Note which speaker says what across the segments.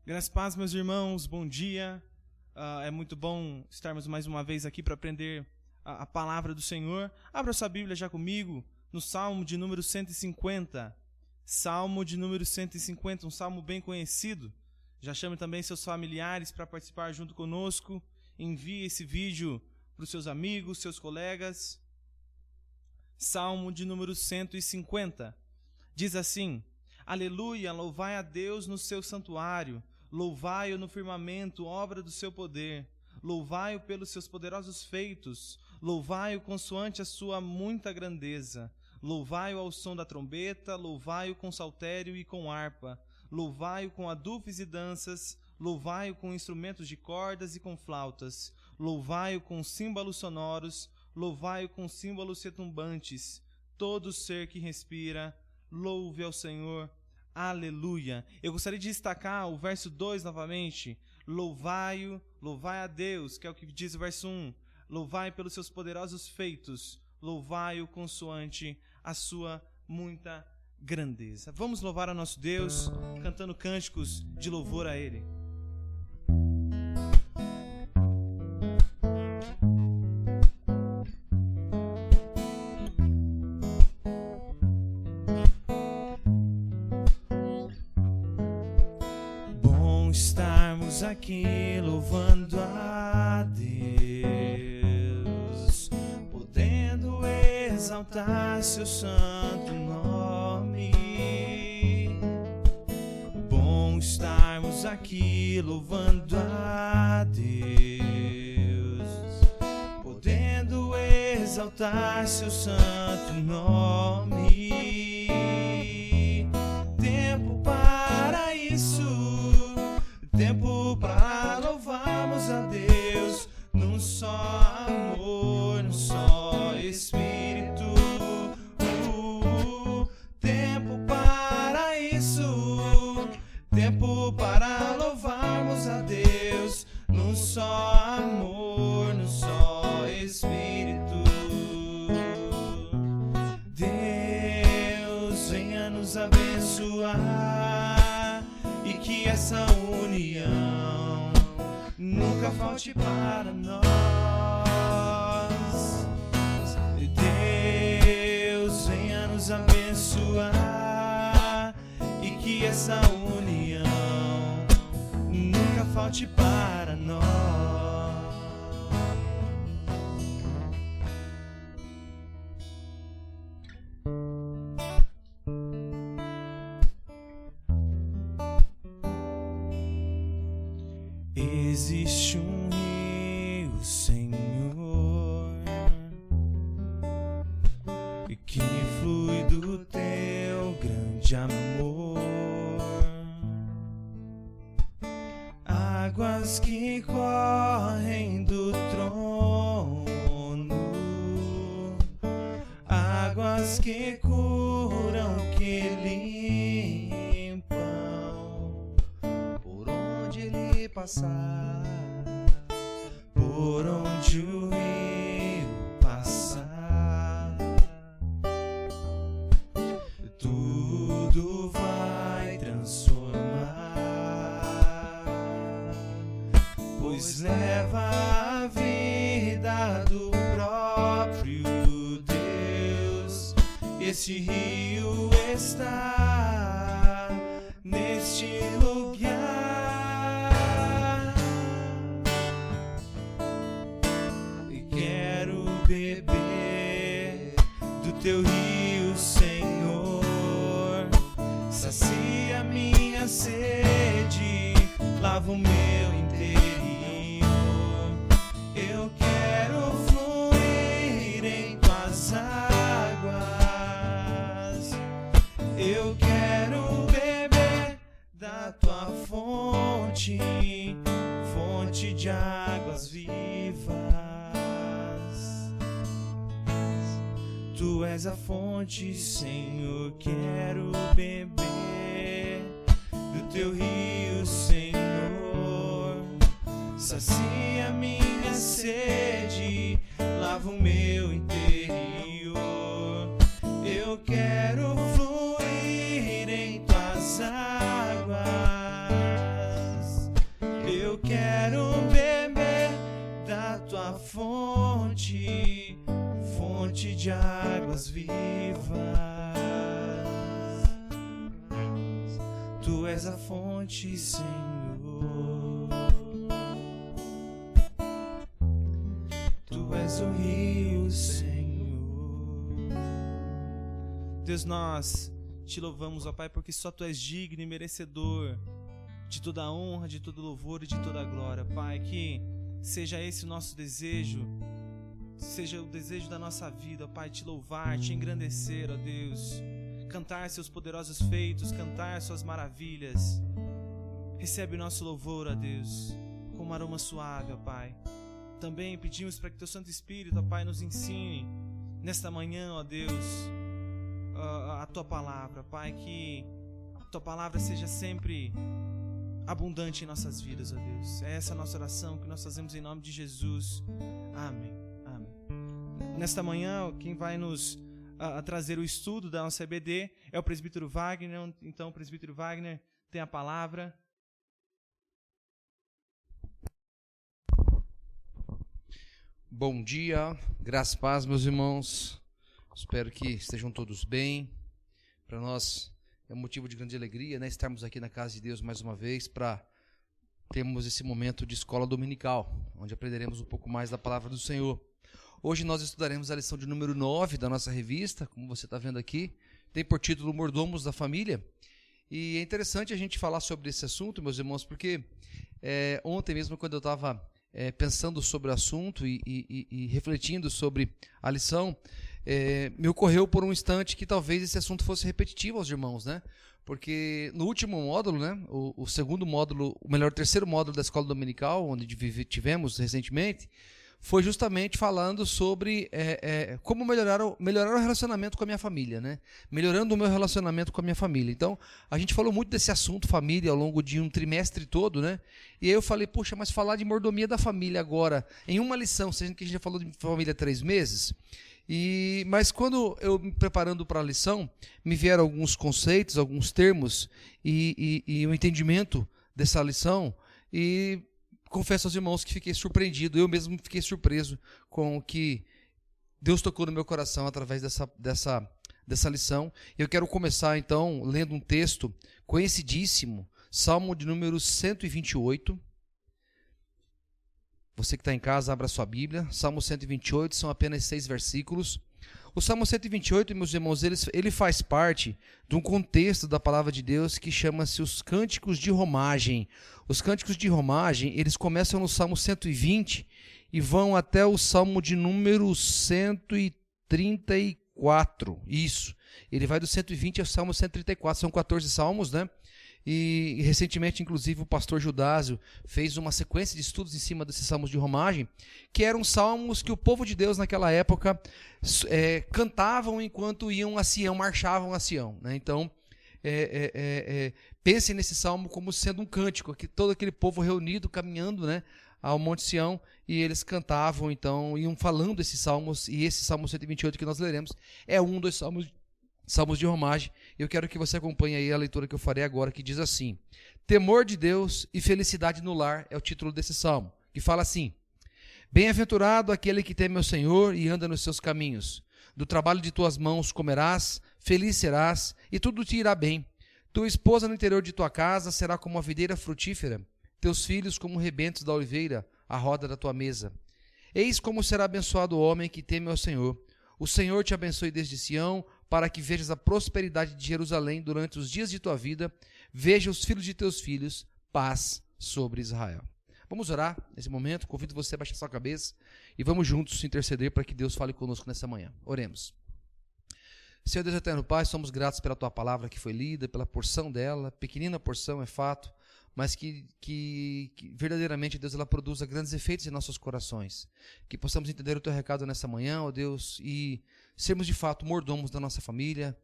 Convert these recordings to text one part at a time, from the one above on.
Speaker 1: Graças a paz, meus irmãos, bom dia. É muito bom estarmos mais uma vez aqui para aprender a palavra do Senhor. Abra sua Bíblia já comigo no Salmo de número 150. Salmo de número 150, um salmo bem conhecido. Já chame também seus familiares para participar junto conosco. Envie esse vídeo para os seus amigos, seus colegas. Salmo de número 150. Diz assim: Aleluia, louvai a Deus no seu santuário. Louvai-o no firmamento, obra do seu poder. Louvai-o pelos seus poderosos feitos. Louvai-o consoante a sua muita grandeza. Louvai-o ao som da trombeta. Louvai-o com saltério e com harpa. Louvai-o com adufes e danças. Louvai-o com instrumentos de cordas e com flautas. Louvai-o com símbolos sonoros. Louvai-o com símbolos retumbantes. Todo ser que respira, louve ao Senhor. Aleluia. Eu gostaria de destacar o verso 2 novamente. Louvai-o, louvai a Deus, que é o que diz o verso 1. Louvai pelos seus poderosos feitos. Louvai-o consoante a sua muita grandeza. Vamos louvar a nosso Deus, cantando cânticos de louvor a Ele. Estarmos aqui louvando a Deus, podendo exaltar seu santo nome. Bom estarmos aqui louvando a Deus, podendo exaltar seu santo nome. Tempo para isso, tempo para louvarmos a Deus num só amor, num só Espírito. Tempo para isso, tempo para louvarmos a Deus num só amor, num só Espírito. Deus, venha nos abençoar e que essa união nunca falte para nós. Deus, venha nos abençoar e que essa união nunca falte para nós. Existe um rio, Senhor, que flui do teu grande amor, águas que correm do trono, águas que curam, que limpam por onde ele passar, por onde o rio passar, tudo vai transformar, pois leva a vida do próprio Deus. Esse rio está neste lugar, e quero beber do teu rio, Senhor. Sacia minha sede, lava o meu interior. Eu quero fluir em tuas águas, eu quero beber da tua fonte, fonte de águas vivas. Tu és a fonte, Senhor, quero beber do teu rio, Senhor. Sacia minha sede, lava o meu interior. Eu quero fluir em tuas águas, de águas vivas. Tu és a fonte, Senhor. Tu és o rio, Senhor. Deus, nós te louvamos, ó Pai, porque só Tu és digno e merecedor de toda a honra, de todo louvor e de toda a glória. Pai, que seja esse o nosso desejo, seja o desejo da nossa vida, ó Pai, te louvar, te engrandecer, ó Deus, cantar Seus poderosos feitos, cantar Suas maravilhas. Recebe o nosso louvor, ó Deus, como aroma suave, ó Pai. Também pedimos para que Teu Santo Espírito, ó Pai, nos ensine nesta manhã, ó Deus, a Tua palavra, Pai, que a Tua palavra seja sempre abundante em nossas vidas, ó Deus. É essa a nossa oração que nós fazemos em nome de Jesus. Amém. Amém. Nesta manhã, quem vai nos trazer o estudo da nossa EBD é o presbítero Wagner. Então, o presbítero Wagner tem a palavra.
Speaker 2: Bom dia, graças e paz, meus irmãos. Espero que estejam todos bem. Para nós é um motivo de grande alegria, né, estarmos aqui na casa de Deus mais uma vez para termos esse momento de escola dominical, onde aprenderemos um pouco mais da palavra do Senhor. Hoje nós estudaremos a lição de número 9 da nossa revista, como você está vendo aqui. Tem por título Mordomos da Família. E é interessante a gente falar sobre esse assunto, meus irmãos, porque ontem mesmo, quando eu estava pensando sobre o assunto e refletindo sobre a lição, me ocorreu por um instante que talvez esse assunto fosse repetitivo aos irmãos, né? Porque no último módulo, né, o segundo módulo, o terceiro módulo da escola dominical, onde tivemos recentemente, foi justamente falando sobre como melhorar o relacionamento com a minha família, né? Melhorando o meu relacionamento com a minha família. Então, a gente falou muito desse assunto família ao longo de um trimestre todo, né? E aí eu falei, puxa, mas falar de mordomia da família agora, em uma lição, sendo que a gente já falou de família há 3 meses... Mas quando eu me preparando para a lição, me vieram alguns conceitos, alguns termos e o entendimento dessa lição, e confesso aos irmãos que fiquei surpreendido, eu mesmo fiquei surpreso com o que Deus tocou no meu coração através dessa lição. Eu quero começar então lendo um texto conhecidíssimo, Salmo de número 128. Você que está em casa, abra sua Bíblia. Salmo 128, são apenas 6 versículos. O Salmo 128, meus irmãos, ele faz parte de um contexto da palavra de Deus que chama-se os Cânticos de Romagem. Os Cânticos de Romagem, eles começam no Salmo 120 e vão até o Salmo de número 134. Isso. Ele vai do 120 ao Salmo 134. São 14 salmos, né? E recentemente, inclusive, o pastor Judásio fez uma sequência de estudos em cima desses salmos de romagem, que eram salmos que o povo de Deus naquela época cantavam enquanto iam a Sião, marchavam a Sião, né? Então, pensem nesse salmo como sendo um cântico, que todo aquele povo reunido, caminhando, né, ao Monte Sião, e eles cantavam, então, iam falando esses salmos, e esse Salmo 128 que nós leremos é um dos salmos de romagem. Eu quero que você acompanhe aí a leitura que eu farei agora, que diz assim: Temor de Deus e felicidade no lar é o título desse salmo, que fala assim: Bem-aventurado aquele que teme ao Senhor e anda nos seus caminhos. Do trabalho de tuas mãos comerás, feliz serás, e tudo te irá bem. Tua esposa no interior de tua casa será como a videira frutífera, teus filhos como rebentos da oliveira, à roda da tua mesa. Eis como será abençoado o homem que teme ao Senhor. O Senhor te abençoe desde Sião, para que vejas a prosperidade de Jerusalém durante os dias de tua vida. Veja os filhos de teus filhos, paz sobre Israel. Vamos orar nesse momento. Convido você a baixar sua cabeça e vamos juntos interceder para que Deus fale conosco nessa manhã. Oremos. Senhor Deus eterno Pai, somos gratos pela tua palavra que foi lida, pela porção dela, pequenina porção, é fato, mas que verdadeiramente, Deus, ela produza grandes efeitos em nossos corações. Que possamos entender o teu recado nessa manhã, ó Deus, e sermos de fato mordomos da nossa família,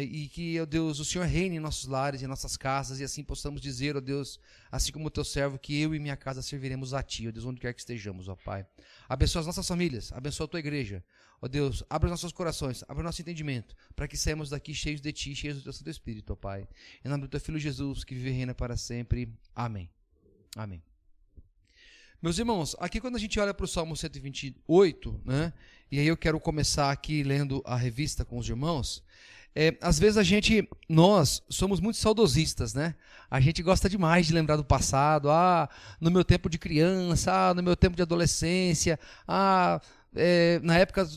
Speaker 2: e que, ó Deus, o Senhor reine em nossos lares, em nossas casas, e assim possamos dizer, ó Deus, assim como o teu servo, que eu e minha casa serviremos a ti, ó Deus, onde quer que estejamos, ó Pai. Abençoa as nossas famílias, abençoa a tua igreja, ó Deus, abre os nossos corações, abre o nosso entendimento, para que saímos daqui cheios de ti, cheios do teu Santo Espírito, ó Pai. Em nome do teu Filho Jesus, que vive e reina para sempre. Amém. Amém. Meus irmãos, aqui quando a gente olha para o Salmo 128, né? E aí eu quero começar aqui lendo a revista com os irmãos. Às vezes nós somos muito saudosistas, né? A gente gosta demais de lembrar do passado. No meu tempo de criança, no meu tempo de adolescência, na época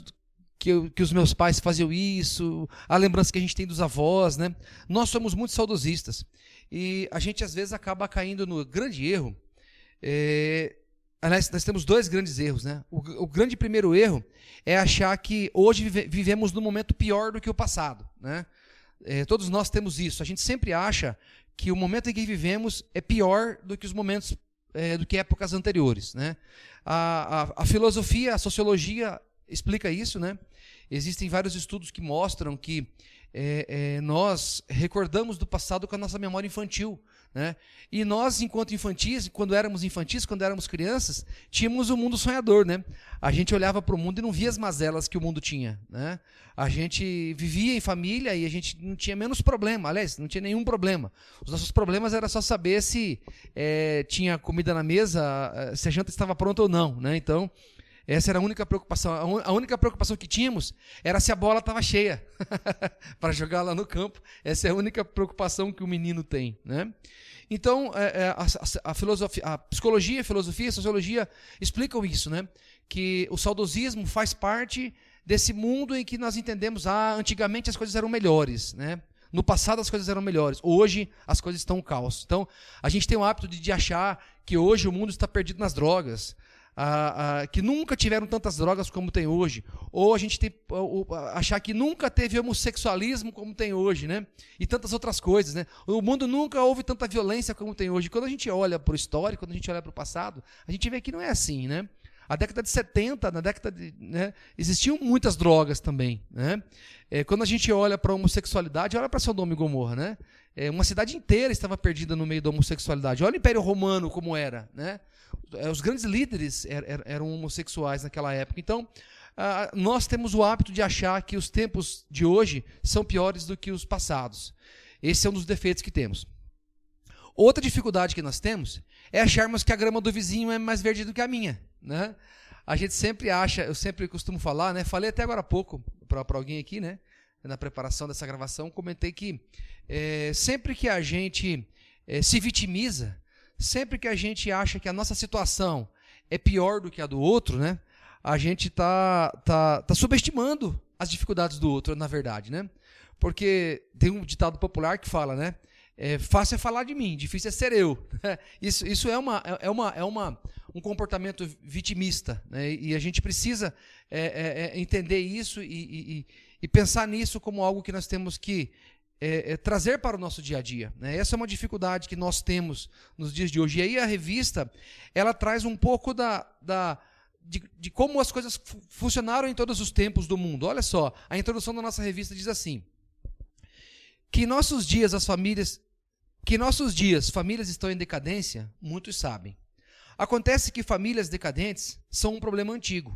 Speaker 2: que os meus pais faziam isso, a lembrança que a gente tem dos avós, né? Nós somos muito saudosistas. E a gente às vezes acaba caindo no grande erro. Aliás, nós temos dois grandes erros, né? O grande primeiro erro é achar que hoje vivemos num momento pior do que o passado, né? Todos nós temos isso. A gente sempre acha que o momento em que vivemos é pior do que os momentos, do que épocas anteriores, né? A filosofia, a sociologia explica isso, né? Existem vários estudos que mostram que nós recordamos do passado com a nossa memória infantil, né? E nós, enquanto infantis, quando éramos crianças, tínhamos um mundo sonhador, né? A gente olhava para o mundo e não via as mazelas que o mundo tinha, né? A gente vivia em família e a gente não tinha menos problema, aliás, não tinha nenhum problema. Os nossos problemas era só saber se tinha comida na mesa, se a janta estava pronta ou não, né? Então, essa era a única preocupação. A única preocupação que tínhamos era se a bola estava cheia para jogar lá no campo. Essa é a única preocupação que o menino tem, né? Então, a psicologia, a filosofia e a sociologia explicam isso, né? Que o saudosismo faz parte desse mundo em que nós entendemos, antigamente as coisas eram melhores, né? No passado as coisas eram melhores. Hoje as coisas estão um caos. Então, a gente tem o hábito de achar que hoje o mundo está perdido nas drogas. Que nunca tiveram tantas drogas como tem hoje, ou a gente achar que nunca teve homossexualismo como tem hoje, né? E tantas outras coisas, né? O mundo nunca houve tanta violência como tem hoje. Quando a gente olha para o histórico, quando a gente olha para o passado, a gente vê que não é assim, né? A década de 70, né, existiam muitas drogas também, né? Quando a gente olha para a homossexualidade, olha para Sodoma e Gomorra, né? Uma cidade inteira estava perdida no meio da homossexualidade. Olha o Império Romano como era, né? Os grandes líderes eram homossexuais naquela época. Então, nós temos o hábito de achar que os tempos de hoje são piores do que os passados. Esse é um dos defeitos que temos. Outra dificuldade que nós temos é acharmos que a grama do vizinho é mais verde do que a minha, né? A gente sempre acha, eu sempre costumo falar, né? Falei até agora há pouco para alguém aqui, né? Na preparação dessa gravação, comentei que sempre que a gente se vitimiza, sempre que a gente acha que a nossa situação é pior do que a do outro, né? A gente tá subestimando as dificuldades do outro, na verdade, né? Porque tem um ditado popular que fala, né? Fácil é falar de mim, difícil é ser eu. Isso é um comportamento vitimista, né? E a gente precisa entender isso e pensar nisso como algo que nós temos que trazer para o nosso dia a dia, né? Essa é uma dificuldade que nós temos nos dias de hoje. E aí a revista, ela traz um pouco de como as coisas funcionaram em todos os tempos do mundo. Olha só, a introdução da nossa revista diz assim: que em nossos dias famílias estão em decadência, muitos sabem. Acontece que famílias decadentes são um problema antigo.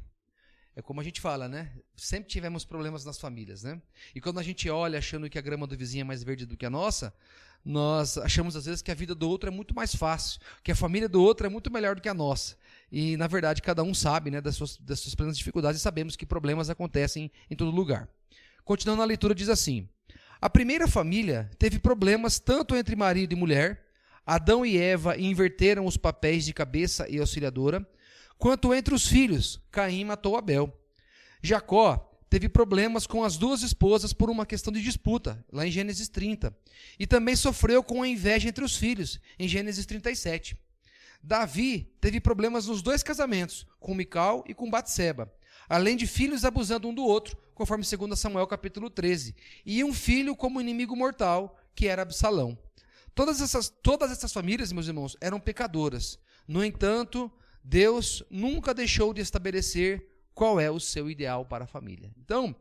Speaker 2: É como a gente fala, né? Sempre tivemos problemas nas famílias, né? E quando a gente olha achando que a grama do vizinho é mais verde do que a nossa, nós achamos às vezes que a vida do outro é muito mais fácil, que a família do outro é muito melhor do que a nossa. E, na verdade, cada um sabe, né, das suas plenas dificuldades, e sabemos que problemas acontecem em todo lugar. Continuando a leitura, diz assim: a primeira família teve problemas tanto entre marido e mulher, Adão e Eva inverteram os papéis de cabeça e auxiliadora, quanto entre os filhos, Caim matou Abel. Jacó teve problemas com as duas esposas por uma questão de disputa, lá em Gênesis 30. E também sofreu com a inveja entre os filhos, em Gênesis 37. Davi teve problemas nos dois casamentos, com Mical e com Batseba, além de filhos abusando um do outro, conforme 2 Samuel capítulo 13. E um filho como inimigo mortal, que era Absalão. Todas essas famílias, meus irmãos, eram pecadoras. No entanto, Deus nunca deixou de estabelecer qual é o seu ideal para a família. Então,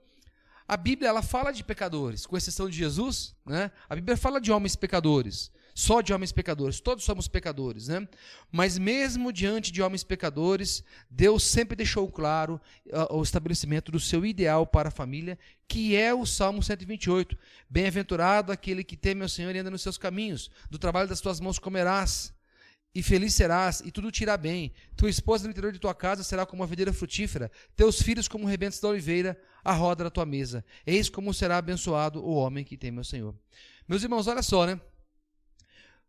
Speaker 2: a Bíblia ela fala de pecadores, com exceção de Jesus, né? A Bíblia fala de homens pecadores, só de homens pecadores, todos somos pecadores, né? Mas mesmo diante de homens pecadores, Deus sempre deixou claro o estabelecimento do seu ideal para a família, que é o Salmo 128. Bem-aventurado aquele que teme ao Senhor e anda nos seus caminhos, do trabalho das tuas mãos comerás. e feliz serás, e tudo te irá bem. Tua esposa no interior de tua casa será como uma videira frutífera, teus filhos como rebentos da oliveira, a roda da tua mesa. Eis como será abençoado o homem que teme ao Senhor. Meus irmãos, olha só, né?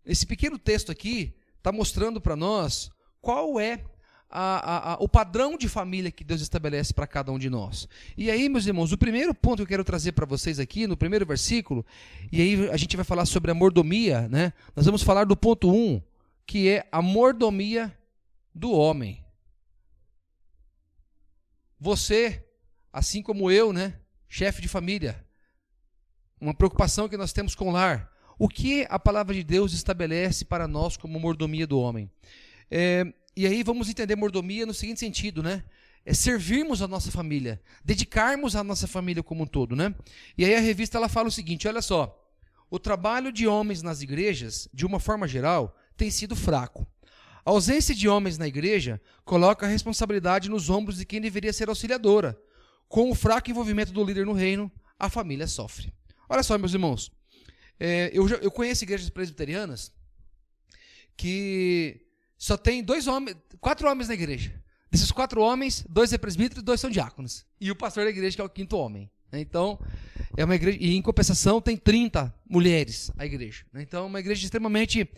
Speaker 2: Esse pequeno texto aqui está mostrando para nós qual é o padrão de família que Deus estabelece para cada um de nós. E aí, meus irmãos, o primeiro ponto que eu quero trazer para vocês aqui, no primeiro versículo, e aí a gente vai falar sobre a mordomia, né? Nós vamos falar do ponto 1, que é a mordomia do homem. Você, assim como eu, né, chefe de família, uma preocupação que nós temos com o lar. O que a palavra de Deus estabelece para nós como mordomia do homem? E aí vamos entender mordomia no seguinte sentido, né? É servirmos a nossa família, dedicarmos a nossa família como um todo, né? E aí a revista ela fala o seguinte, olha só, o trabalho de homens nas igrejas, de uma forma geral, tem sido fraco. A ausência de homens na igreja coloca a responsabilidade nos ombros de quem deveria ser auxiliadora. Com o fraco envolvimento do líder no reino, a família sofre. Olha só, meus irmãos, eu conheço igrejas presbiterianas que só tem 4 homens na igreja. Desses 4 homens, 2 é presbítero e 2 são diáconos. E o pastor da igreja que é o 5º homem. Então, é uma igreja, e em compensação tem 30 mulheres a igreja. Então, é uma igreja extremamente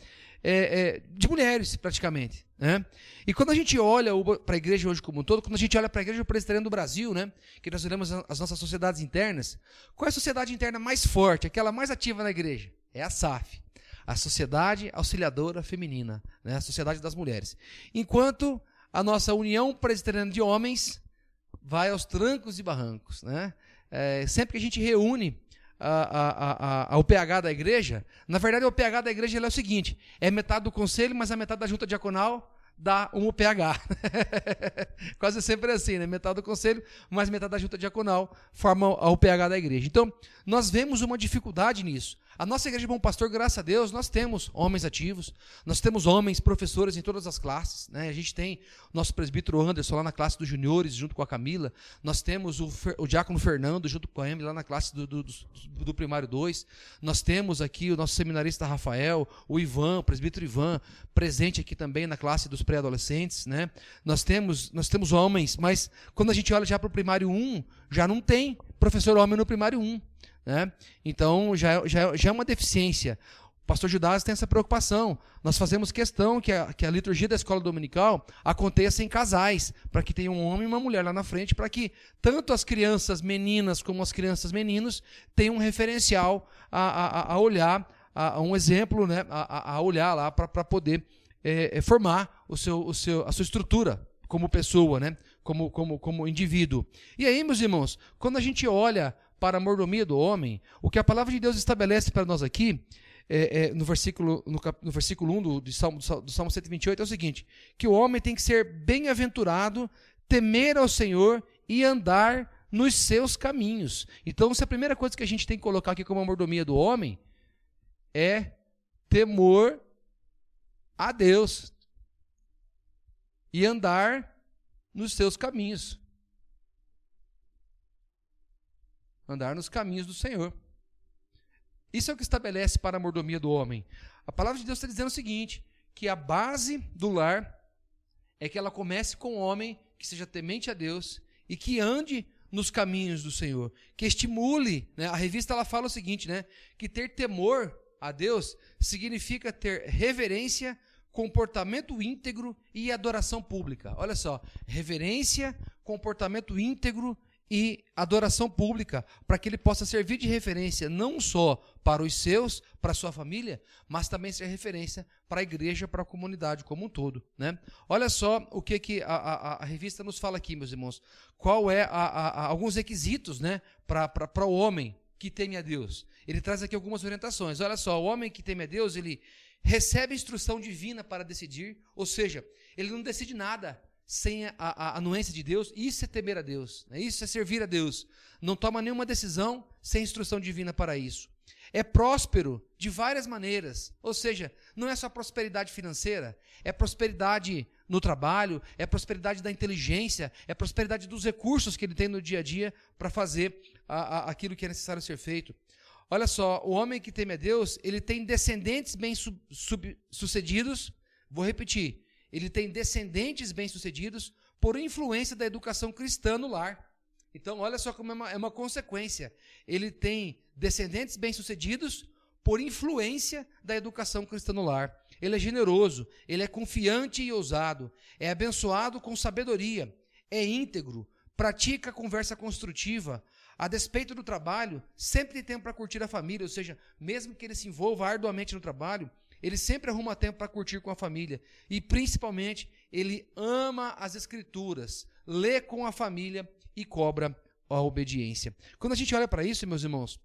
Speaker 2: de mulheres, praticamente. Né? E quando a gente olha para a igreja hoje como um todo, quando a gente olha para a igreja presbiteriana do Brasil, né, que nós olhamos as nossas sociedades internas, qual é a sociedade interna mais forte, aquela mais ativa na igreja? É a SAF, a Sociedade Auxiliadora Feminina, né, a Sociedade das Mulheres. Enquanto a nossa União Presbiteriana de Homens vai aos trancos e barrancos. Né? Sempre que a gente reúne o PH da igreja, na verdade o PH da igreja é o seguinte, é metade do conselho, mas a metade da junta diaconal dá um PH. Quase sempre assim, né? Metade do conselho, mais metade da junta diaconal forma o PH da igreja. Então, nós vemos uma dificuldade nisso. A nossa igreja de Bom Pastor, graças a Deus, nós temos homens ativos, nós temos homens, professores em todas as classes, né? A gente tem o nosso presbítero Anderson lá na classe dos juniores, junto com a Camila, nós temos o diácono Fernando, junto com a Emily, lá na classe do primário 2, nós temos aqui o nosso seminarista Rafael, o Ivan, o presbítero Ivan, presente aqui também na classe dos pré-adolescentes, né? Nós temos homens, mas quando a gente olha já para o primário 1, já não tem professor homem no primário 1. Né? Então, já é uma deficiência. O pastor Judas tem essa preocupação. Nós fazemos questão que a liturgia da escola dominical aconteça em casais, para que tenha um homem e uma mulher lá na frente, para que tanto as crianças meninas como as crianças meninos tenham um referencial a olhar, um exemplo, né? a olhar lá para poder formar a sua estrutura como pessoa, né? como indivíduo. E aí, meus irmãos, quando a gente olha para a mordomia do homem, o que a palavra de Deus estabelece para nós aqui, no versículo 1 do Salmo 128, é o seguinte, que o homem tem que ser bem-aventurado, temer ao Senhor e andar nos seus caminhos. Então, se a primeira coisa que a gente tem que colocar aqui como a mordomia do homem é temor a Deus e andar nos seus caminhos. Andar nos caminhos do Senhor. Isso é o que estabelece para a mordomia do homem. A palavra de Deus está dizendo o seguinte, que a base do lar é que ela comece com o homem que seja temente a Deus e que ande nos caminhos do Senhor, que estimule, né? A revista ela fala o seguinte, né? Que ter temor a Deus significa ter reverência, comportamento íntegro e adoração pública. Olha só, reverência, comportamento íntegro e adoração pública, para que ele possa servir de referência não só para os seus, para a sua família, mas também ser referência para a igreja, para a comunidade como um todo. Né? Olha só o que a revista nos fala aqui, meus irmãos. Qual é alguns requisitos, né, para o homem que teme a Deus. Ele traz aqui algumas orientações. Olha só, o homem que teme a Deus, ele recebe instrução divina para decidir, ou seja, ele não decide nada sem a anuência de Deus. Isso é temer a Deus, né? Isso é servir a Deus. Não toma nenhuma decisão sem instrução divina para isso. É próspero de várias maneiras, ou seja, não é só prosperidade financeira, é prosperidade no trabalho, é prosperidade da inteligência, é prosperidade dos recursos que ele tem no dia a dia para fazer aquilo que é necessário ser feito. Olha só, o homem que teme a Deus, ele tem descendentes bem-sucedidos, Vou repetir. Ele tem descendentes bem-sucedidos por influência da educação cristã no lar. Então, olha só como é uma consequência. Ele tem descendentes bem-sucedidos por influência da educação cristã no lar. Ele é generoso, ele é confiante e ousado, é abençoado com sabedoria, é íntegro, pratica conversa construtiva, a despeito do trabalho, sempre tem tempo para curtir a família, ou seja, mesmo que ele se envolva arduamente no trabalho, ele sempre arruma tempo para curtir com a família. E, principalmente, ele ama as Escrituras, lê com a família e cobra a obediência. Quando a gente olha para isso, meus irmãos,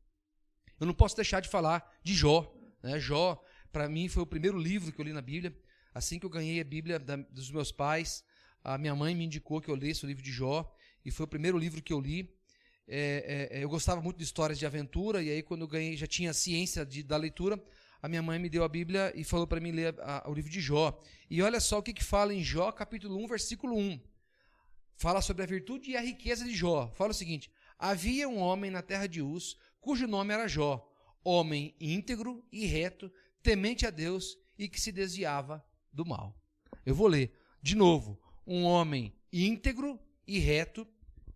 Speaker 2: eu não posso deixar de falar de Jó. Né? Jó, para mim, foi o primeiro livro que eu li na Bíblia. Assim que eu ganhei a Bíblia dos meus pais, a minha mãe me indicou que eu lesse o livro de Jó, e foi o primeiro livro que eu li. Eu gostava muito de histórias de aventura, e aí quando eu ganhei, já tinha ciência da leitura, a minha mãe me deu a Bíblia e falou para mim ler o livro de Jó. E olha só o que fala em Jó, capítulo 1, versículo 1. Fala sobre a virtude e a riqueza de Jó. Fala o seguinte: havia um homem na terra de Uz, cujo nome era Jó, homem íntegro e reto, temente a Deus e que se desviava do mal. Eu vou ler de novo. Um homem íntegro e reto,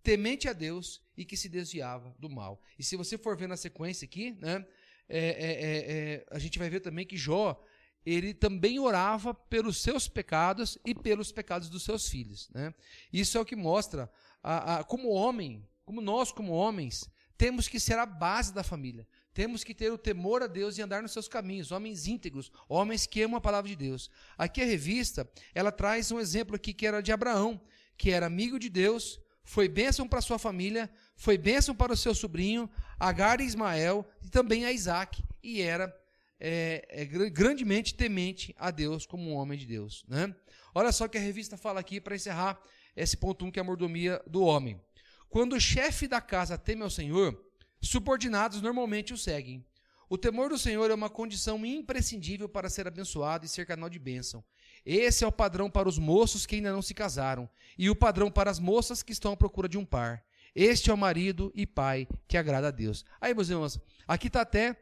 Speaker 2: temente a Deus e que se desviava do mal. E se você for ver na sequência aqui, né, a gente vai ver também que Jó, ele também orava pelos seus pecados e pelos pecados dos seus filhos. Né? Isso é o que mostra como homem, como nós como homens, temos que ser a base da família. Temos que ter o temor a Deus e andar nos seus caminhos, homens íntegros, homens que amam a palavra de Deus. Aqui a revista, ela traz um exemplo aqui que era de Abraão, que era amigo de Deus, foi bênção para sua família, foi bênção para o seu sobrinho, Agar e Ismael, e também a Isaac, e era grandemente temente a Deus como um homem de Deus. Né? Olha só o que a revista fala aqui para encerrar esse ponto 1, que é a mordomia do homem. Quando o chefe da casa teme ao Senhor, subordinados normalmente o seguem. O temor do Senhor é uma condição imprescindível para ser abençoado e ser canal de bênção. Esse é o padrão para os moços que ainda não se casaram e o padrão para as moças que estão à procura de um par. Este é o marido e pai que agrada a Deus. Aí, meus irmãos, aqui está até,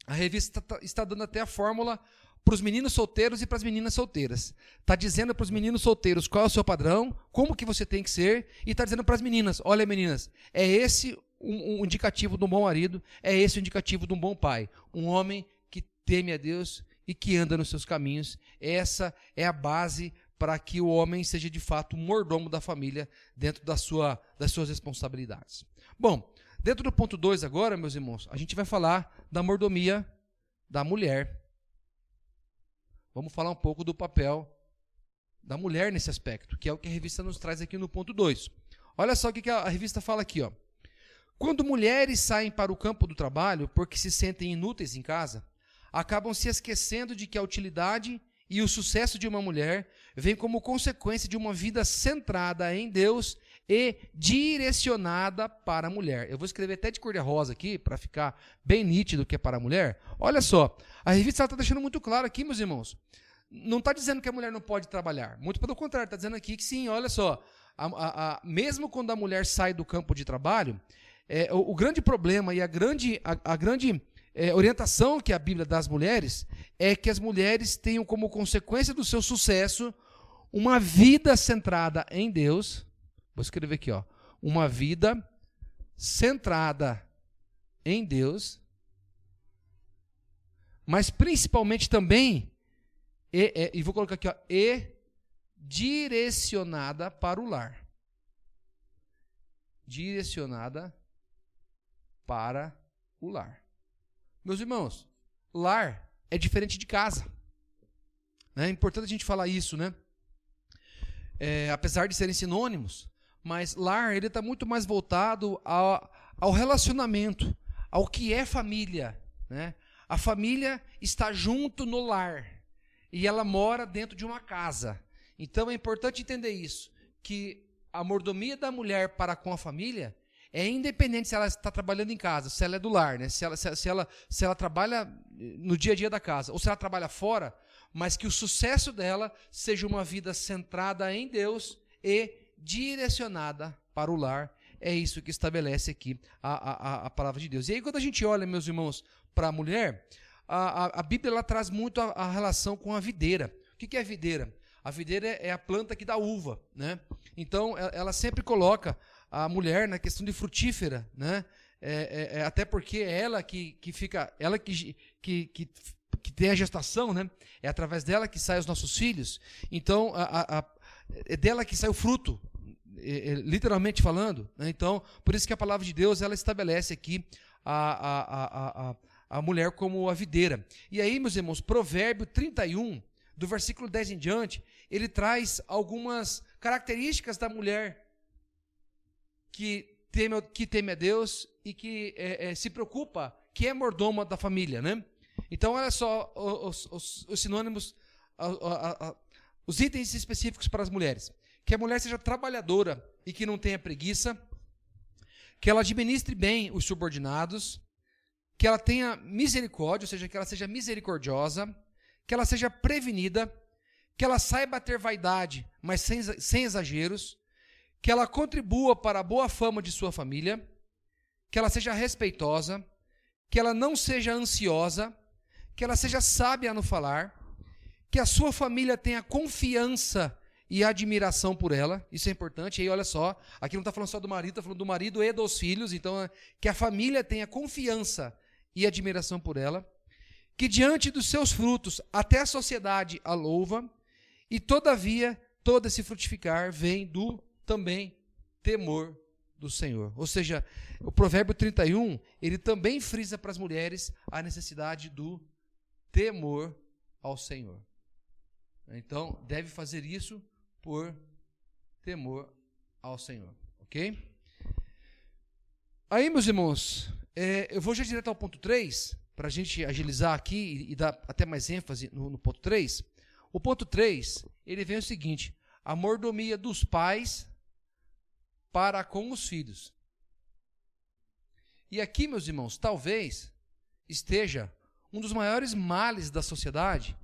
Speaker 2: a revista está dando até a fórmula para os meninos solteiros e para as meninas solteiras. Está dizendo para os meninos solteiros qual é o seu padrão, como que você tem que ser, e está dizendo para as meninas, olha meninas, é esse um indicativo de um bom marido, é esse o indicativo de um bom pai. Um homem que teme a Deus e que anda nos seus caminhos. Essa é a base para que o homem seja de fato um mordomo da família dentro das suas responsabilidades. Bom, dentro do ponto 2 agora, meus irmãos, a gente vai falar da mordomia da mulher. Vamos falar um pouco do papel da mulher nesse aspecto, que é o que a revista nos traz aqui no ponto 2. Olha só o que a revista fala aqui, ó. Quando mulheres saem para o campo do trabalho porque se sentem inúteis em casa, acabam se esquecendo de que a utilidade e o sucesso de uma mulher vem como consequência de uma vida centrada em Deus e direcionada para a mulher. Eu vou escrever até de cor de rosa aqui, para ficar bem nítido o que é para a mulher. Olha só, a revista está deixando muito claro aqui, meus irmãos. Não está dizendo que a mulher não pode trabalhar. Muito pelo contrário, está dizendo aqui que sim, olha só. Mesmo quando a mulher sai do campo de trabalho, o grande problema e a grande orientação que a Bíblia dá às mulheres é que as mulheres tenham como consequência do seu sucesso uma vida centrada em Deus. Vou escrever aqui, ó. Uma vida centrada em Deus, mas principalmente também, e vou colocar aqui, ó, e direcionada para o lar. Direcionada para o lar. Meus irmãos, lar é diferente de casa. É importante a gente falar isso, né? Apesar de serem sinônimos, mas lar ele está muito mais voltado ao relacionamento, ao que é família. Né? A família está junto no lar e ela mora dentro de uma casa. Então é importante entender isso, que a mordomia da mulher para com a família é independente se ela está trabalhando em casa, se ela é do lar, né? se ela trabalha no dia a dia da casa, ou se ela trabalha fora, mas que o sucesso dela seja uma vida centrada em Deus e direcionada para o lar. É isso que estabelece aqui a palavra de Deus. E aí quando a gente olha, meus irmãos, para a mulher, a Bíblia ela traz muito a relação com a videira. O que é a videira? A videira é a planta que dá uva, né? Então, ela sempre coloca a mulher na questão de frutífera, né? Até porque é ela que fica, ela que tem a gestação, né? É através dela que saem os nossos filhos. Então, é dela que sai o fruto, literalmente falando, né? Então, por isso que a palavra de Deus, ela estabelece aqui a mulher como a videira. E aí, meus irmãos, Provérbio 31, do versículo 10 em diante, ele traz algumas características da mulher que teme a Deus e que se preocupa, que é mordoma da família, né? Então, olha só os sinônimos, os itens específicos para as mulheres. Que a mulher seja trabalhadora e que não tenha preguiça, que ela administre bem os subordinados, que ela tenha misericórdia, ou seja, que ela seja misericordiosa, que ela seja prevenida, que ela saiba ter vaidade, mas sem exageros, que ela contribua para a boa fama de sua família, que ela seja respeitosa, que ela não seja ansiosa, que ela seja sábia no falar, que a sua família tenha confiança e admiração por ela, isso é importante. E aí, olha só, aqui não está falando só do marido, está falando do marido e dos filhos, então, que a família tenha confiança e admiração por ela, que diante dos seus frutos até a sociedade a louva, e todavia todo esse frutificar vem do também temor do Senhor. Ou seja, o Provérbio 31, ele também frisa para as mulheres a necessidade do temor ao Senhor. Então, deve fazer isso por temor ao Senhor, ok? Aí, meus irmãos, eu vou já direto ao ponto 3, para a gente agilizar aqui e dar até mais ênfase no ponto 3. O ponto 3, ele vem o seguinte: a mordomia dos pais para com os filhos. E aqui, meus irmãos, talvez esteja um dos maiores males da sociedade,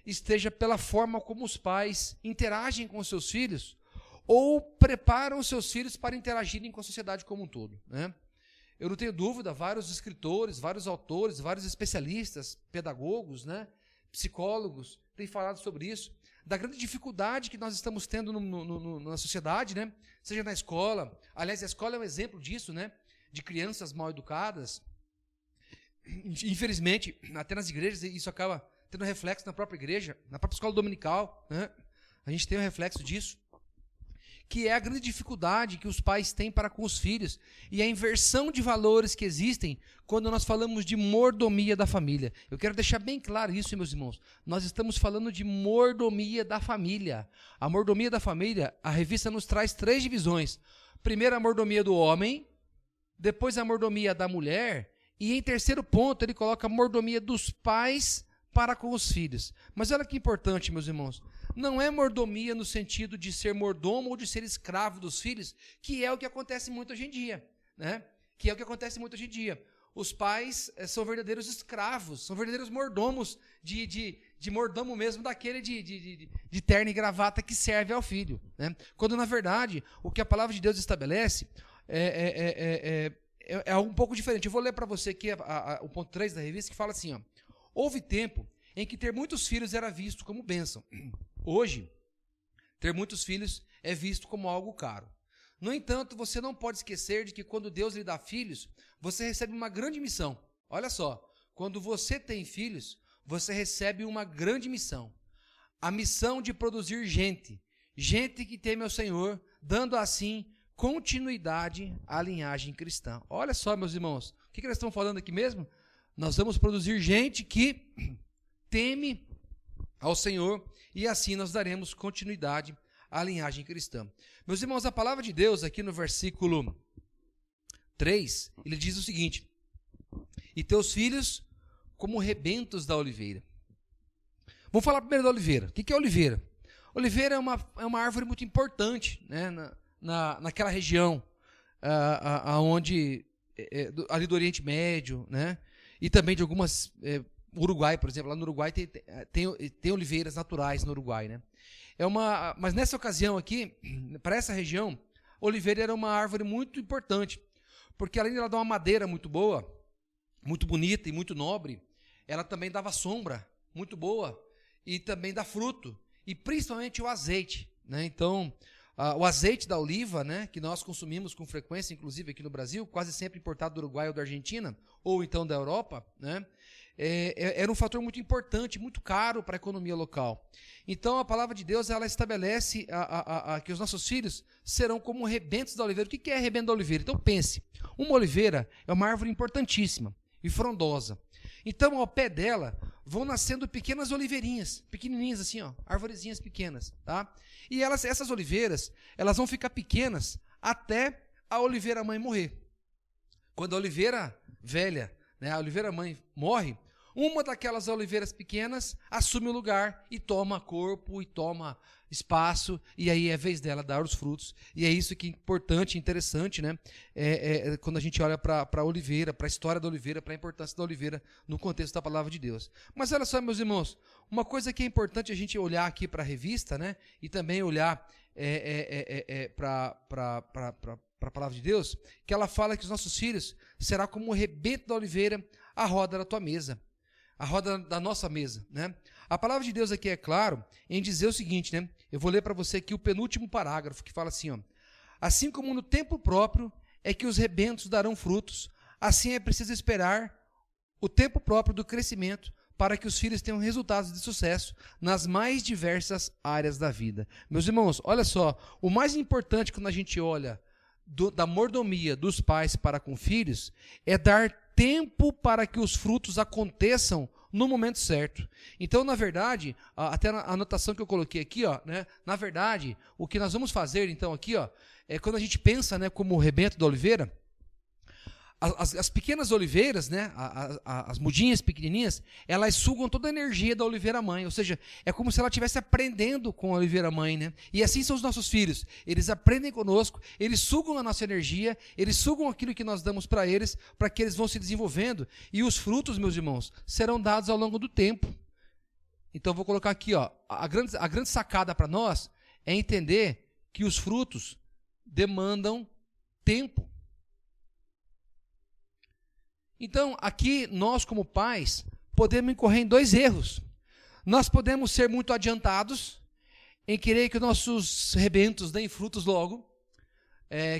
Speaker 2: esteja pela forma como os pais interagem com os seus filhos ou preparam os seus filhos para interagirem com a sociedade como um todo, né? Eu não tenho dúvida, vários escritores, vários autores, vários especialistas, pedagogos, né, psicólogos, têm falado sobre isso, da grande dificuldade que nós estamos tendo na sociedade, né, seja na escola. Aliás, a escola é um exemplo disso, né, de crianças mal educadas. Infelizmente, até nas igrejas, isso acaba tendo reflexo na própria igreja, na própria escola dominical, né? A gente tem um reflexo disso, que é a grande dificuldade que os pais têm para com os filhos e a inversão de valores que existem quando nós falamos de mordomia da família. Eu quero deixar bem claro isso, meus irmãos. Nós estamos falando de mordomia da família. A mordomia da família, a revista nos traz 3 divisões. Primeiro, a mordomia do homem, depois a mordomia da mulher, e em terceiro ponto ele coloca a mordomia dos pais para com os filhos. Mas olha que importante, meus irmãos. Não é mordomia no sentido de ser mordomo ou de ser escravo dos filhos, que é o que acontece muito hoje em dia, né? Que é o que acontece muito hoje em dia. Os pais são verdadeiros escravos, são verdadeiros mordomos de mordomo mesmo, daquele de terno e gravata que serve ao filho, né? Quando, na verdade, o que a palavra de Deus estabelece é algo um pouco diferente. Eu vou ler para você aqui o ponto 3 da revista, que fala assim, ó: houve tempo em que ter muitos filhos era visto como bênção. Hoje, ter muitos filhos é visto como algo caro. No entanto, você não pode esquecer de que quando Deus lhe dá filhos, você recebe uma grande missão. Olha só, quando você tem filhos, você recebe uma grande missão. A missão de produzir gente que teme ao Senhor, dando assim continuidade à linhagem cristã. Olha só, meus irmãos, o que nós estamos falando aqui mesmo? Nós vamos produzir gente que teme ao Senhor e assim nós daremos continuidade à linhagem cristã. Meus irmãos, a palavra de Deus aqui no versículo 3, ele diz o seguinte: e teus filhos como rebentos da oliveira. Vamos falar primeiro da oliveira. O que é oliveira? Oliveira é uma árvore muito importante, né, naquela região onde, ali do Oriente Médio, né, e também de algumas... Uruguai, por exemplo, lá no Uruguai tem oliveiras naturais no Uruguai, né? Mas nessa ocasião aqui, para essa região, oliveira era uma árvore muito importante, porque além de ela dar uma madeira muito boa, muito bonita e muito nobre, ela também dava sombra muito boa e também dá fruto. e principalmente o azeite, né? Então, o azeite da oliva, né, que nós consumimos com frequência, inclusive aqui no Brasil, quase sempre importado do Uruguai ou da Argentina, ou então da Europa, né, era um fator muito importante, muito caro para a economia local. Então, a palavra de Deus, ela estabelece que os nossos filhos serão como rebentos da oliveira. O que é rebento da oliveira? Então, pense, uma oliveira é uma árvore importantíssima e frondosa. Então, ao pé dela, vão nascendo pequenas oliveirinhas, pequenininhas assim, ó, arvorezinhas pequenas, tá? E essas oliveiras, elas vão ficar pequenas até a oliveira mãe morrer. Quando a oliveira velha, né, a oliveira mãe morre, uma daquelas oliveiras pequenas assume o lugar e toma corpo e toma espaço, e aí é vez dela dar os frutos. E é isso que é importante, interessante, né? Quando a gente olha para a oliveira, para a história da oliveira, para a importância da oliveira no contexto da palavra de Deus. Mas olha só, meus irmãos, uma coisa que é importante a gente olhar aqui para a revista, né? E também olhar para a palavra de Deus, que ela fala que os nossos filhos será como o rebento da oliveira, a roda da tua mesa, a roda da nossa mesa, né? A palavra de Deus aqui é claro em dizer o seguinte, né? Eu vou ler para você aqui o penúltimo parágrafo, que fala assim, ó: assim como no tempo próprio é que os rebentos darão frutos, assim é preciso esperar o tempo próprio do crescimento para que os filhos tenham resultados de sucesso nas mais diversas áreas da vida. Meus irmãos, olha só, o mais importante quando a gente olha da mordomia dos pais para com filhos é dar tempo para que os frutos aconteçam no momento certo. Então, na verdade, até a anotação que eu coloquei aqui, ó, né, na verdade, o que nós vamos fazer, então, aqui, ó, é quando a gente pensa, né, como o rebento da oliveira, as pequenas oliveiras, né, as mudinhas pequenininhas, elas sugam toda a energia da oliveira mãe, ou seja, é como se ela estivesse aprendendo com a oliveira mãe, né? E assim são os nossos filhos, eles aprendem conosco, eles sugam a nossa energia, eles sugam aquilo que nós damos para eles que eles vão se desenvolvendo, e os frutos, meus irmãos, serão dados ao longo do tempo. Então, vou colocar aqui, ó, a grande sacada para nós é entender que os frutos demandam tempo. Então, aqui, nós como pais, podemos incorrer em dois erros. Nós podemos ser muito adiantados em querer que os nossos rebentos deem frutos logo,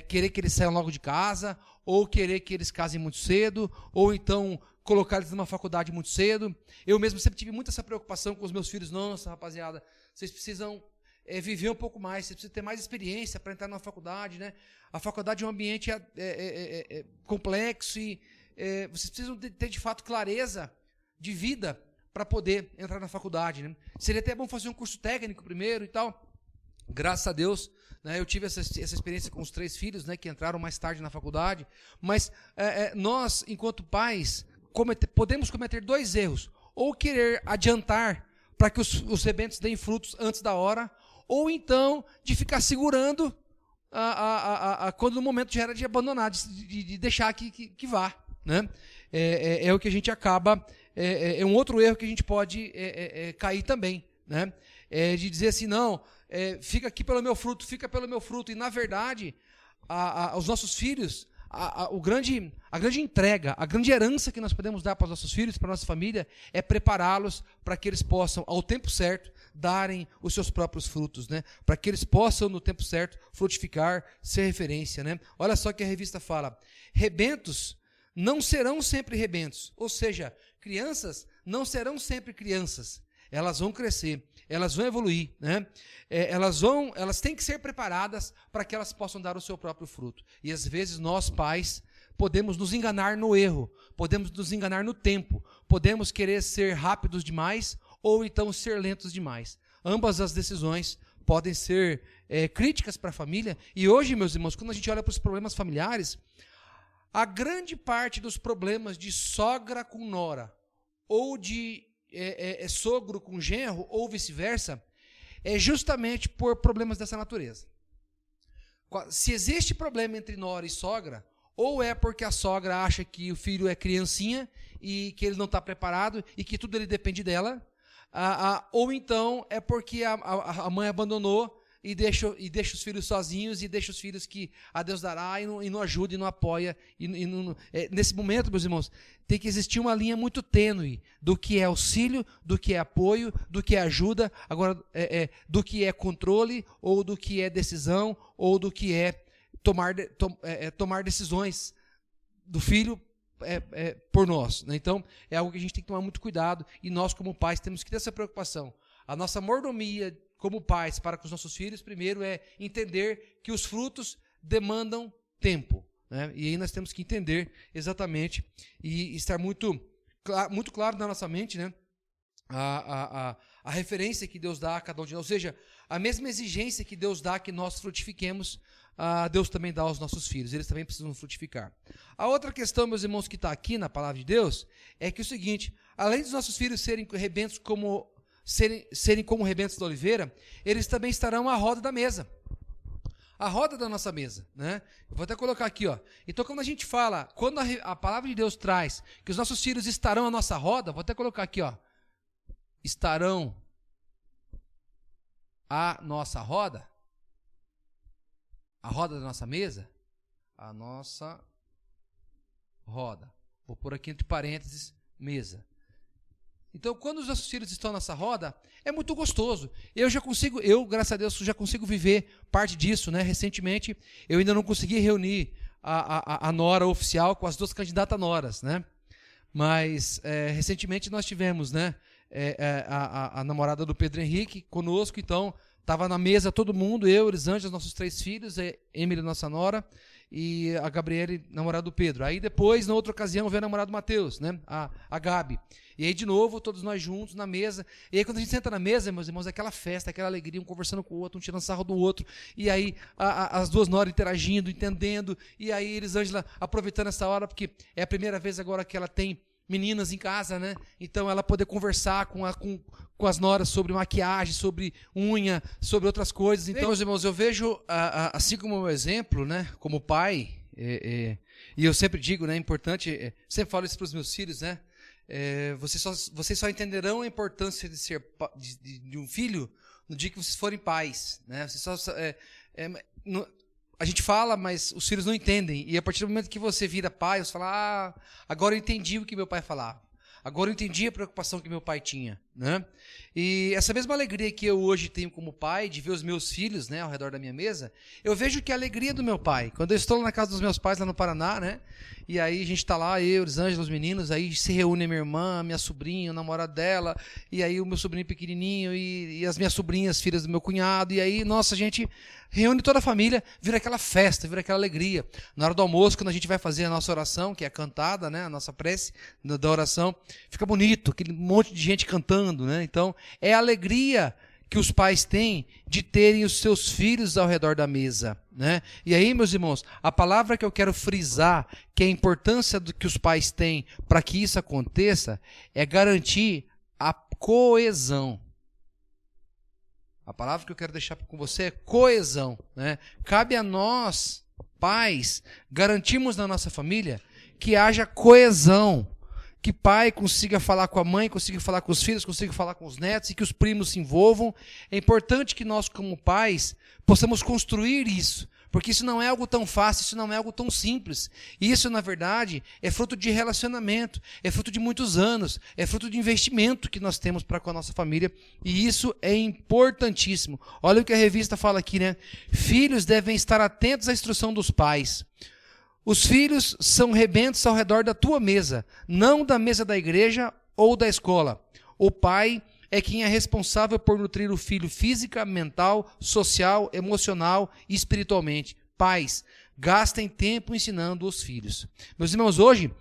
Speaker 2: querer que eles saiam logo de casa, ou querer que eles casem muito cedo, ou então colocar eles numa faculdade muito cedo. Eu mesmo sempre tive muita essa preocupação com os meus filhos. Nossa, rapaziada, vocês precisam viver um pouco mais, vocês precisam ter mais experiência para entrar numa faculdade, né? A faculdade é um ambiente complexo e vocês precisam ter de fato clareza de vida para poder entrar na faculdade, né? Seria até bom fazer um curso técnico primeiro e tal. Graças a Deus, né, eu tive essa experiência com os 3 filhos, né, que entraram mais tarde na faculdade. Mas nós, enquanto pais, podemos cometer 2 erros: ou querer adiantar para que os rebentos deem frutos antes da hora, ou então de ficar segurando quando no momento já era de abandonar, de deixar que vá, né? É o que a gente acaba, é um outro erro que a gente pode cair também, né? De dizer assim, não, fica aqui pelo meu fruto, fica pelo meu fruto, e na verdade, os nossos filhos, a grande entrega, a grande herança que nós podemos dar para os nossos filhos, para a nossa família, é prepará-los para que eles possam, ao tempo certo, darem os seus próprios frutos, né? Para que eles possam, no tempo certo, frutificar, ser referência, né? Olha só que a revista fala: rebentos não serão sempre rebentos, ou seja, crianças não serão sempre crianças, elas vão crescer, elas vão evoluir, né? Elas têm que ser preparadas para que elas possam dar o seu próprio fruto. E às vezes nós, pais, podemos nos enganar no erro, podemos nos enganar no tempo, podemos querer ser rápidos demais ou então ser lentos demais. Ambas as decisões podem ser críticas para a família. E hoje, meus irmãos, quando a gente olha para os problemas familiares, a grande parte dos problemas de sogra com nora, ou de sogro com genro, ou vice-versa, é justamente por problemas dessa natureza. Se existe problema entre nora e sogra, ou é porque a sogra acha que o filho é criancinha e que ele não está preparado e que tudo ele depende dela, ou então é porque a mãe abandonou, e deixa os filhos sozinhos e deixa os filhos que a Deus dará e não ajuda e não apoia. Nesse momento, meus irmãos, tem que existir uma linha muito tênue do que é auxílio, do que é apoio, do que é ajuda, agora do que é controle, ou do que é decisão, ou do que é tomar decisões do filho por nós, né? Então, é algo que a gente tem que tomar muito cuidado, e nós, como pais, temos que ter essa preocupação. A nossa mordomia como pais para com os nossos filhos, primeiro, é entender que os frutos demandam tempo, né? E aí nós temos que entender exatamente e estar muito claro na nossa mente, né? A referência que Deus dá a cada um de nós, ou seja, a mesma exigência que Deus dá que nós frutifiquemos, Deus também dá aos nossos filhos, eles também precisam frutificar. A outra questão, meus irmãos, que está aqui na palavra de Deus, é que o seguinte: além dos nossos filhos serem como rebentos da oliveira, eles também estarão à roda da mesa. A roda da nossa mesa, né? Eu vou até colocar aqui, ó. Então, quando a gente fala, quando a palavra de Deus traz que os nossos filhos estarão à nossa roda, vou até colocar aqui, ó. Estarão à nossa roda, a roda da nossa mesa, a nossa roda. Vou pôr aqui entre parênteses, mesa. Então, quando os nossos filhos estão nessa roda, é muito gostoso. Eu, graças a Deus, já consigo viver parte disso, né? Recentemente, eu ainda não consegui reunir a nora oficial com as duas candidatas noras, né? Mas, recentemente, nós tivemos, né? A namorada do Pedro Henrique conosco, então, estava na mesa todo mundo, eu, Elisângela, nossos 3 filhos, Emily, nossa nora, e a Gabriele, namorada do Pedro. Aí depois, na outra ocasião, veio a namorada do Mateus, né? A Gabi. E aí, de novo, todos nós juntos na mesa. E aí, quando a gente senta na mesa, meus irmãos, é aquela festa, aquela alegria, um conversando com o outro, um tirando sarro do outro. E aí, as duas noras interagindo, entendendo. E aí, Elisângela aproveitando essa hora, porque é a primeira vez agora que ela tem meninas em casa, né? Então, ela poder conversar com as noras sobre maquiagem, sobre unha, sobre outras coisas. Então, meus irmãos, eu vejo, assim como o meu exemplo, né? Como pai, e eu sempre digo, né? É importante, sempre falo isso para os meus filhos, né? Vocês só entenderão a importância de ser de um filho no dia que vocês forem pais, né? A gente fala, mas os filhos não entendem. E a partir do momento que você vira pai, você fala: agora eu entendi o que meu pai falava. Agora eu entendi a preocupação que meu pai tinha, né? E essa mesma alegria que eu hoje tenho como pai, de ver os meus filhos, né, ao redor da minha mesa, eu vejo que a alegria do meu pai. Quando eu estou na casa dos meus pais, lá no Paraná, né? E aí a gente está lá, eu, Elisângela, os meninos, aí se reúne minha irmã, minha sobrinha, o namorado dela, e aí o meu sobrinho pequenininho, e as minhas sobrinhas, filhas do meu cunhado, e aí, nossa, a gente reúne toda a família, vira aquela festa, vira aquela alegria. Na hora do almoço, quando a gente vai fazer a nossa oração, que é cantada, né, a nossa prece da oração, fica bonito, aquele monte de gente cantando, né? Então, é a alegria que os pais têm de terem os seus filhos ao redor da mesa, né? E aí, meus irmãos, a palavra que eu quero frisar, que é a importância do que os pais têm para que isso aconteça, é garantir a coesão. A palavra que eu quero deixar com você é coesão, né? Cabe a nós, pais, garantirmos na nossa família que haja coesão. Que pai consiga falar com a mãe, consiga falar com os filhos, consiga falar com os netos e que os primos se envolvam. É importante que nós, como pais, possamos construir isso, porque isso não é algo tão fácil, isso não é algo tão simples. Isso, na verdade, é fruto de relacionamento, é fruto de muitos anos, é fruto de investimento que nós temos para com a nossa família, e isso é importantíssimo. Olha o que a revista fala aqui, né? Filhos devem estar atentos à instrução dos pais. Os filhos são rebentos ao redor da tua mesa, não da mesa da igreja ou da escola. O pai é quem é responsável por nutrir o filho física, mental, social, emocional e espiritualmente. Pais, gastem tempo ensinando os filhos. Meus irmãos, hoje,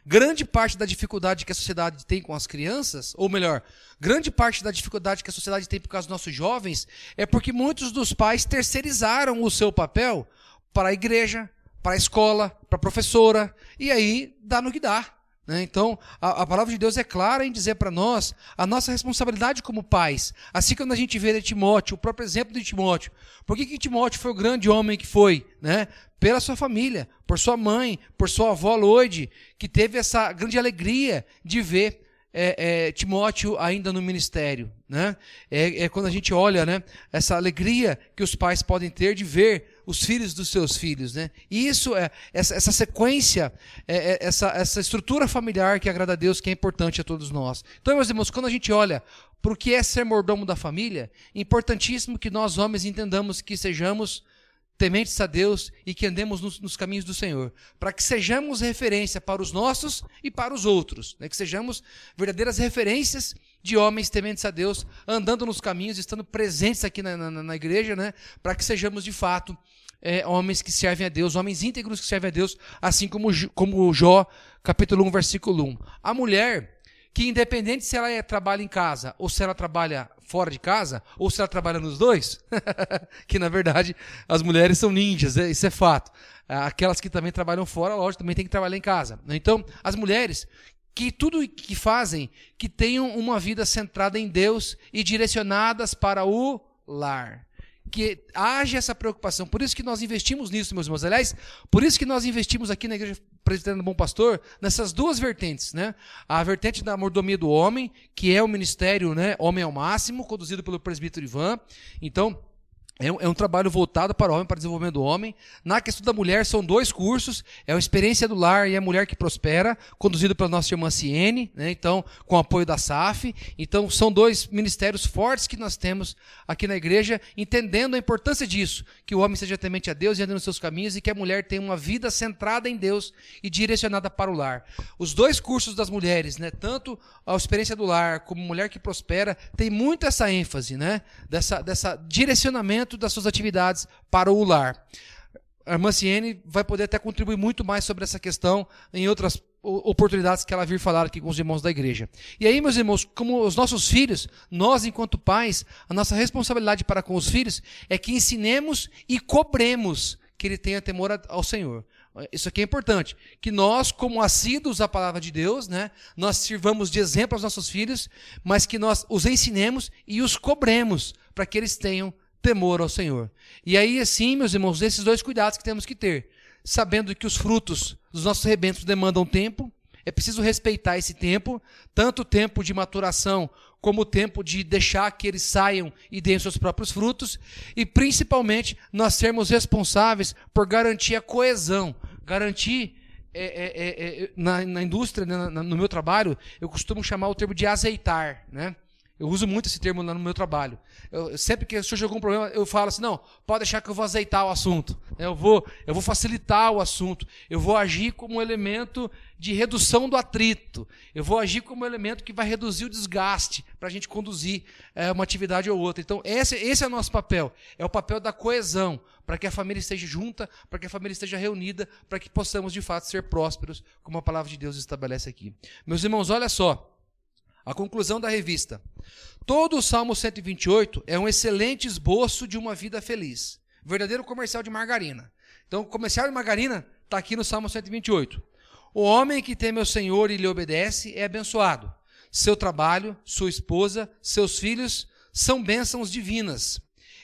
Speaker 2: grande parte da dificuldade que a sociedade tem com as crianças, ou melhor, grande parte da dificuldade que a sociedade tem por causa dos nossos jovens, é porque muitos dos pais terceirizaram o seu papel para a igreja, para a escola, para a professora, e aí dá no que dá, né? Então, a palavra de Deus é clara em dizer para nós a nossa responsabilidade como pais. Assim quando a gente vê Timóteo, o próprio exemplo de Timóteo. Por que Timóteo foi o grande homem que foi? Né? Pela sua família, por sua mãe, por sua avó Loide, que teve essa grande alegria de ver Timóteo ainda no ministério, né? Quando a gente olha, né, essa alegria que os pais podem ter de ver os filhos dos seus filhos, né? E isso essa sequência, essa estrutura familiar que agrada a Deus, que é importante a todos nós. Então, meus irmãos, quando a gente olha para o que é ser mordomo da família, é importantíssimo que nós homens entendamos que sejamos tementes a Deus e que andemos nos caminhos do Senhor, para que sejamos referência para os nossos e para os outros, né? Que sejamos verdadeiras referências de homens tementes a Deus, andando nos caminhos, estando presentes aqui na igreja, né? Para que sejamos de fato homens que servem a Deus, homens íntegros que servem a Deus, assim como Jó, capítulo 1, versículo 1. A mulher que, independente se ela trabalha em casa ou se ela trabalha fora de casa, ou se ela trabalha nos dois, que na verdade as mulheres são ninjas, isso é fato. Aquelas que também trabalham fora, lógico, também tem que trabalhar em casa. Então, as mulheres, que tudo que fazem, que tenham uma vida centrada em Deus e direcionadas para o lar. Que haja essa preocupação. Por isso que nós investimos nisso, meus irmãos. Aliás, por isso que nós investimos aqui na Igreja Presbiteriana do Bom Pastor nessas duas vertentes, né? A vertente da mordomia do homem, que é o ministério, né, Homem ao Máximo, conduzido pelo presbítero Ivan. Então, é um trabalho voltado para o homem, para o desenvolvimento do homem. Na questão da mulher, são 2 cursos. É a Experiência do Lar e a Mulher que Prospera, conduzido pela nossa irmã Ciene, né? Então, com apoio da SAF. Então, são 2 ministérios fortes que nós temos aqui na igreja, entendendo a importância disso, que o homem seja temente a Deus e ande nos seus caminhos, e que a mulher tenha uma vida centrada em Deus e direcionada para o lar. Os 2 cursos das mulheres, né? Tanto a Experiência do Lar como Mulher que Prospera, tem muito essa ênfase, né? Dessa direcionamento das suas atividades para o lar. A irmã Ciene vai poder até contribuir muito mais sobre essa questão em outras oportunidades que ela vir falar aqui com os irmãos da igreja. E aí, meus irmãos, como os nossos filhos, nós enquanto pais, a nossa responsabilidade para com os filhos é que ensinemos e cobremos que ele tenha temor ao Senhor. Isso aqui é importante, que nós, como assíduos à palavra de Deus, né, nós sirvamos de exemplo aos nossos filhos, mas que nós os ensinemos e os cobremos para que eles tenham temor ao Senhor. E aí, assim, meus irmãos, esses 2 cuidados que temos que ter, sabendo que os frutos dos nossos rebentos demandam tempo, é preciso respeitar esse tempo, tanto o tempo de maturação, como o tempo de deixar que eles saiam e deem seus próprios frutos, e principalmente nós sermos responsáveis por garantir a coesão, garantir na indústria, né, no meu trabalho, eu costumo chamar o termo de azeitar, né? Eu uso muito esse termo lá no meu trabalho. Sempre que surge algum problema, eu falo assim, não, pode deixar que eu vou azeitar o assunto. Eu vou facilitar o assunto. Eu vou agir como um elemento de redução do atrito. Eu vou agir como um elemento que vai reduzir o desgaste para a gente conduzir uma atividade ou outra. Então, esse é o nosso papel. É o papel da coesão, para que a família esteja junta, para que a família esteja reunida, para que possamos, de fato, ser prósperos, como a palavra de Deus estabelece aqui. Meus irmãos, olha só. A conclusão da revista. Todo o Salmo 128 é um excelente esboço de uma vida feliz. Verdadeiro comercial de margarina. Então, o comercial de margarina está aqui no Salmo 128. O homem que teme ao Senhor e lhe obedece é abençoado. Seu trabalho, sua esposa, seus filhos são bênçãos divinas.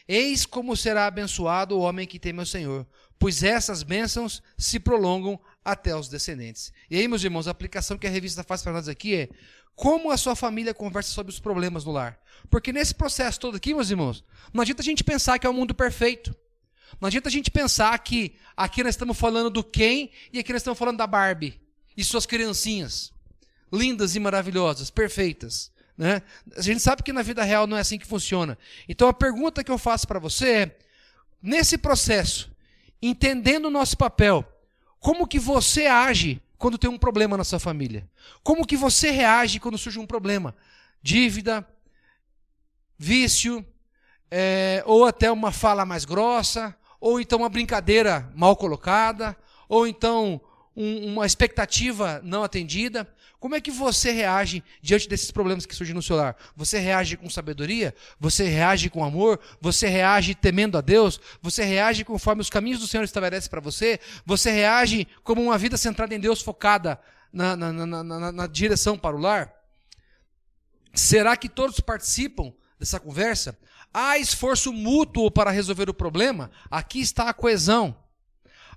Speaker 2: Eis como será abençoado o homem que teme ao Senhor, pois essas bênçãos se prolongam até os descendentes. E aí, meus irmãos, a aplicação que a revista faz para nós aqui é: como a sua família conversa sobre os problemas no lar? Porque nesse processo todo aqui, meus irmãos, não adianta a gente pensar que é um mundo perfeito. Não adianta a gente pensar que aqui nós estamos falando do Ken e aqui nós estamos falando da Barbie e suas criancinhas. Lindas e maravilhosas, perfeitas, né? A gente sabe que na vida real não é assim que funciona. Então a pergunta que eu faço para você é, nesse processo, entendendo o nosso papel, como que você age quando tem um problema na sua família? Como que você reage quando surge um problema? Dívida, vício, ou até uma fala mais grossa, ou então uma brincadeira mal colocada, ou então uma expectativa não atendida. Como é que você reage diante desses problemas que surgem no seu lar? Você reage com sabedoria? Você reage com amor? Você reage temendo a Deus? Você reage conforme os caminhos do Senhor estabelecem para você? Você reage como uma vida centrada em Deus, focada na direção para o lar? Será que todos participam dessa conversa? Há esforço mútuo para resolver o problema? Aqui está a coesão.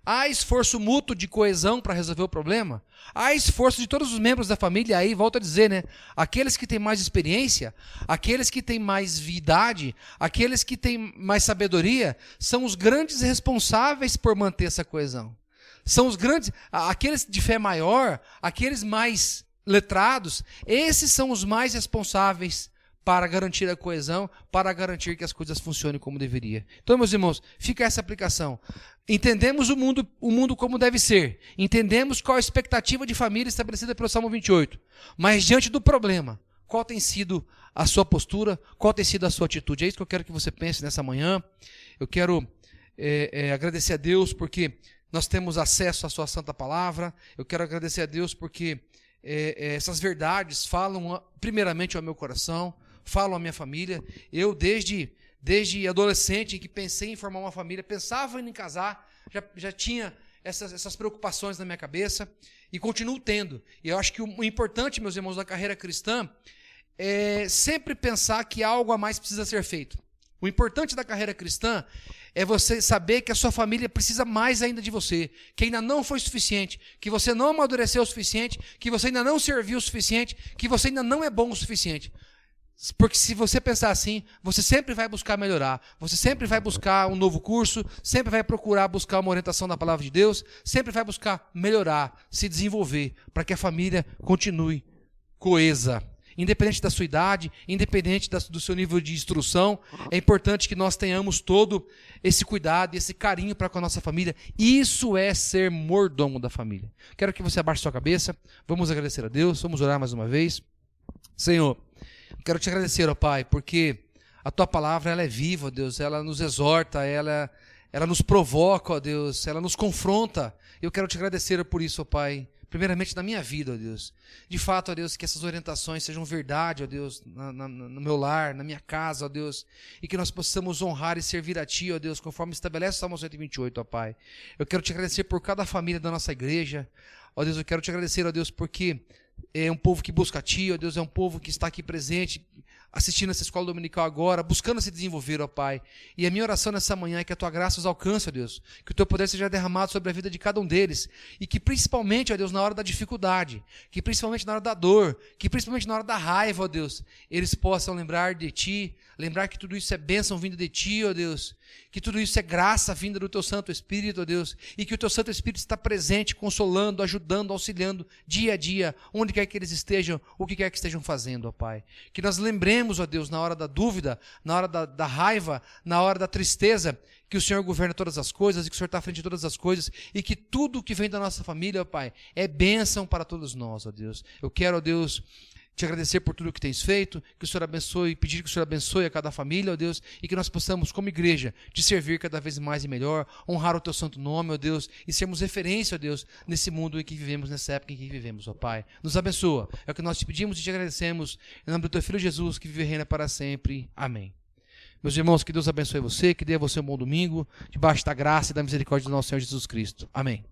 Speaker 2: Há esforço mútuo de coesão para resolver o problema? Há esforço de todos os membros da família? Aí, volto a dizer, né? Aqueles que têm mais experiência, aqueles que têm mais idade, aqueles que têm mais sabedoria, são os grandes responsáveis por manter essa coesão. São os grandes, aqueles de fé maior, aqueles mais letrados, esses são os mais responsáveis para garantir a coesão, para garantir que as coisas funcionem como deveria. Então, meus irmãos, fica essa aplicação. Entendemos o mundo como deve ser. Entendemos qual a expectativa de família estabelecida pelo Salmo 28. Mas diante do problema, qual tem sido a sua postura? Qual tem sido a sua atitude? É isso que eu quero que você pense nessa manhã. Eu quero agradecer a Deus porque nós temos acesso à sua santa palavra. Eu quero agradecer a Deus porque essas verdades falam primeiramente ao meu coração, falam à minha família. Eu, desde adolescente, em que pensei em formar uma família, pensava em casar, já tinha essas preocupações na minha cabeça e continuo tendo. E eu acho que o importante, meus irmãos, da carreira cristã é sempre pensar que algo a mais precisa ser feito. O importante da carreira cristã é você saber que a sua família precisa mais ainda de você, que ainda não foi suficiente, que você não amadureceu o suficiente, que você ainda não serviu o suficiente, que você ainda não é bom o suficiente. Porque se você pensar assim, você sempre vai buscar melhorar, você sempre vai buscar um novo curso, sempre vai procurar buscar uma orientação da palavra de Deus, sempre vai buscar melhorar, se desenvolver, para que a família continue coesa. Independente da sua idade, independente do seu nível de instrução, é importante que nós tenhamos todo esse cuidado e esse carinho para com a nossa família. Isso é ser mordomo da família. Quero que você abaixe sua cabeça, vamos agradecer a Deus, vamos orar mais uma vez. Senhor, quero te agradecer, ó Pai, porque a Tua palavra ela é viva, ó Deus, ela nos exorta, ela nos provoca, ó Deus, ela nos confronta. Eu quero te agradecer por isso, ó Pai, primeiramente na minha vida, ó Deus. De fato, ó Deus, que essas orientações sejam verdade, ó Deus, no meu lar, na minha casa, ó Deus, e que nós possamos honrar e servir a Ti, ó Deus, conforme estabelece o Salmo 128, ó Pai. Eu quero te agradecer por cada família da nossa igreja, ó Deus, eu quero te agradecer, ó Deus, porque é um povo que busca a Ti, ó Deus, é um povo que está aqui presente, assistindo essa escola dominical agora, buscando se desenvolver, ó Pai. E a minha oração nessa manhã é que a Tua graça os alcance, ó Deus, que o Teu poder seja derramado sobre a vida de cada um deles, e que principalmente, ó Deus, na hora da dificuldade, que principalmente na hora da dor, que principalmente na hora da raiva, ó Deus, eles possam lembrar de Ti, lembrar que tudo isso é bênção vinda de Ti, ó Deus, que tudo isso é graça vinda do Teu Santo Espírito, ó Deus, e que o Teu Santo Espírito está presente, consolando, ajudando, auxiliando, dia a dia, onde quer que eles estejam, o que quer que estejam fazendo, ó Pai. Que nós lembremos, ó Deus, na hora da dúvida, na hora da raiva, na hora da tristeza, que o Senhor governa todas as coisas, e que o Senhor está à frente de todas as coisas, e que tudo que vem da nossa família, ó Pai, é bênção para todos nós, ó Deus. Eu quero, ó Deus, te agradecer por tudo que tens feito, que o Senhor abençoe, pedir que o Senhor abençoe a cada família, ó Deus, e que nós possamos, como igreja, te servir cada vez mais e melhor, honrar o Teu santo nome, ó Deus, e sermos referência, ó Deus, nesse mundo em que vivemos, nessa época em que vivemos, ó Pai. Nos abençoa. É o que nós te pedimos e te agradecemos, em nome do Teu Filho Jesus, que vive e reina para sempre. Amém. Meus irmãos, que Deus abençoe você, que dê a você um bom domingo, debaixo da graça e da misericórdia do nosso Senhor Jesus Cristo. Amém.